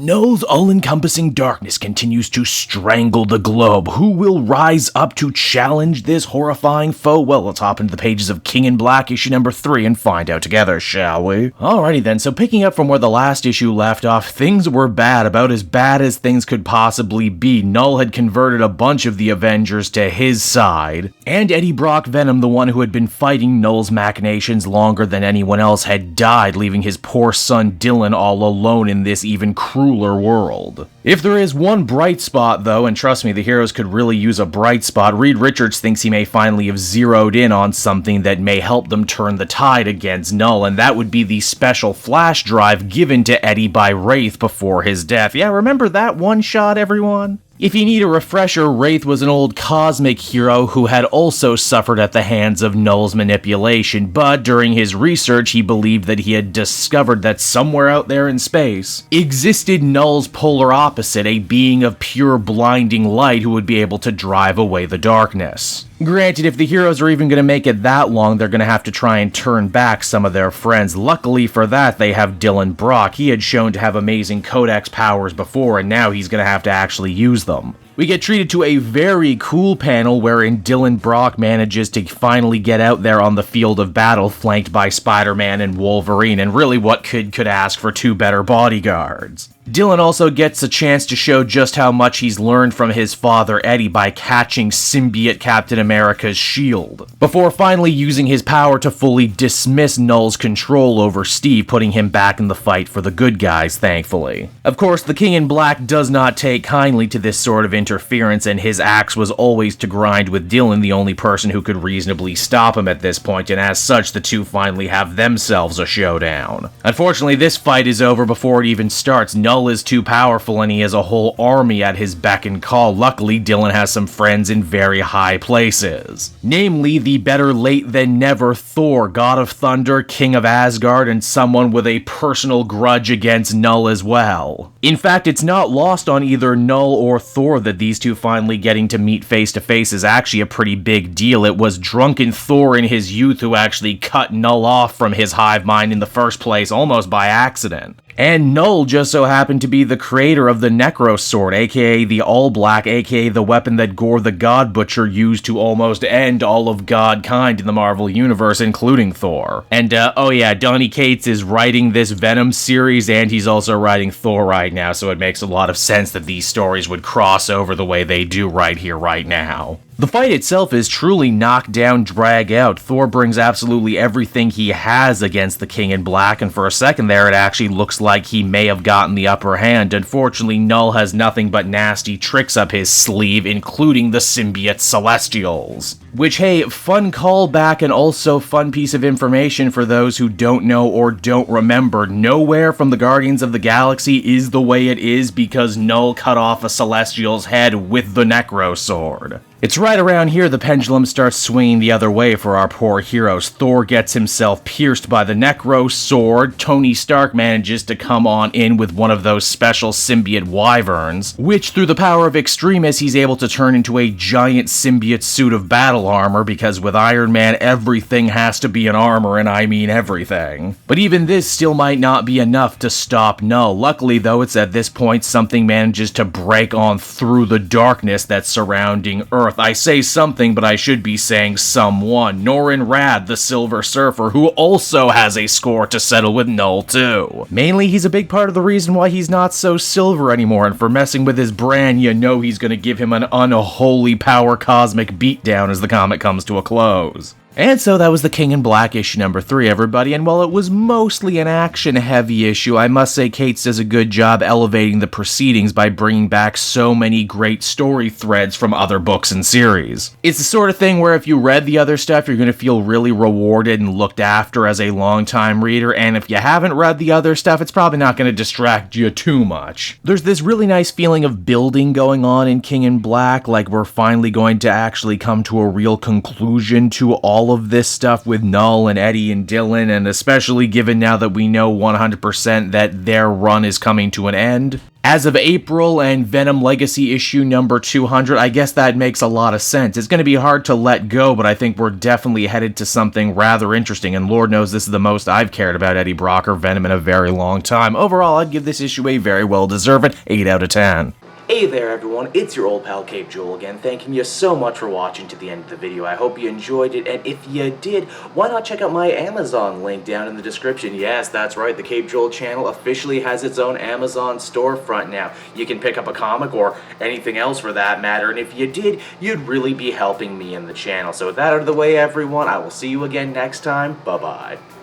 Knull's all-encompassing darkness continues to strangle the globe. Who will rise up to challenge this horrifying foe? Well, let's hop into the pages of King in Black, issue number 3, and find out together, shall we? Alrighty then, so picking up from where the last issue left off, things were bad, about as bad as things could possibly be. Knull had converted a bunch of the Avengers to his side, and Eddie Brock Venom, the one who had been fighting Knull's machinations longer than anyone else, had died, leaving his poor son Dylan all alone in this even crueler world. If there is one bright spot though, and trust me, the heroes could really use a bright spot, Reed Richards thinks he may finally have zeroed in on something that may help them turn the tide against Knull, and that would be the special flash drive given to Eddie by Wraith before his death. Yeah, remember that one shot, everyone? If you need a refresher, Wraith was an old cosmic hero who had also suffered at the hands of Knull's manipulation, but during his research he believed that he had discovered that somewhere out there in space existed Knull's polar opposite, a being of pure blinding light who would be able to drive away the darkness. Granted, if the heroes are even going to make it that long, they're going to have to try and turn back some of their friends. Luckily for that, they have Dylan Brock. He had shown to have amazing codex powers before, and now he's going to have to actually use them. We get treated to a very cool panel wherein Dylan Brock manages to finally get out there on the field of battle, flanked by Spider-Man and Wolverine, and really what kid could ask for two better bodyguards? Dylan also gets a chance to show just how much he's learned from his father Eddie by catching symbiote Captain America's shield, before finally using his power to fully dismiss Knull's control over Steve, putting him back in the fight for the good guys, thankfully. Of course, the King in Black does not take kindly to this sort of interference, and his axe was always to grind with Dylan, the only person who could reasonably stop him at this point, and as such, the two finally have themselves a showdown. Unfortunately, this fight is over before it even starts. Knull is too powerful and he has a whole army at his beck and call. Luckily, Dylan has some friends in very high places. Namely, the better late than never Thor, God of Thunder, King of Asgard, and someone with a personal grudge against Knull as well. In fact, it's not lost on either Knull or Thor that these two finally getting to meet face to face is actually a pretty big deal. It was drunken Thor in his youth who actually cut Knull off from his hive mind in the first place, almost by accident. And Knull just so happened to be the creator of the Necro Sword, aka the All Black, aka the weapon that Gore the God Butcher used to almost end all of Godkind in the Marvel Universe, including Thor. And oh yeah, Donny Cates is writing this Venom series, and he's also writing Thor right now, so it makes a lot of sense that these stories would cross over the way they do right here, right now. The fight itself is truly knock down, drag out. Thor brings absolutely everything he has against the King in Black, and for a second there it actually looks like he may have gotten the upper hand. Unfortunately, Knull has nothing but nasty tricks up his sleeve, including the symbiote Celestials. Which, hey, fun callback and also fun piece of information for those who don't know or don't remember. Nowhere from the Guardians of the Galaxy is the way it is because Knull cut off a Celestial's head with the Necro Sword. It's right around here the pendulum starts swinging the other way for our poor heroes. Thor gets himself pierced by the Necro Sword. Tony Stark manages to come on in with one of those special symbiote wyverns, which through the power of Extremis he's able to turn into a giant symbiote suit of battle armor, because with Iron Man everything has to be an armor, and I mean everything. But even this still might not be enough to stop Knull. Luckily though, it's at this point something manages to break on through the darkness that's surrounding Earth. I say something, but I should be saying someone. Norrin Radd, the Silver Surfer, who also has a score to settle with Knull too. Mainly, he's a big part of the reason why he's not so silver anymore, and for messing with his brand, you know he's gonna give him an unholy power cosmic beatdown as the comic comes to a close. And so that was the King in Black issue number 3, everybody, and while it was mostly an action-heavy issue, I must say Cates does a good job elevating the proceedings by bringing back so many great story threads from other books and series. It's the sort of thing where if you read the other stuff, you're going to feel really rewarded and looked after as a long-time reader, and if you haven't read the other stuff, it's probably not going to distract you too much. There's this really nice feeling of building going on in King in Black, like we're finally going to actually come to a real conclusion to all all of this stuff with KNULL and Eddie and Dylan, and especially given now that we know 100% that their run is coming to an end. As of April and Venom Legacy issue number 200, I guess that makes a lot of sense. It's going to be hard to let go, but I think we're definitely headed to something rather interesting, and Lord knows this is the most I've cared about Eddie Brock or Venom in a very long time. Overall, I'd give this issue a very well-deserved 8 out of 10. Hey there everyone, it's your old pal Cape Joel again, thanking you so much for watching to the end of the video. I hope you enjoyed it, and if you did, why not check out my Amazon link down in the description. Yes, that's right, the Cape Joel channel officially has its own Amazon storefront now. You can pick up a comic or anything else for that matter, and if you did, you'd really be helping me in the channel. So with that out of the way everyone, I will see you again next time. Bye-bye.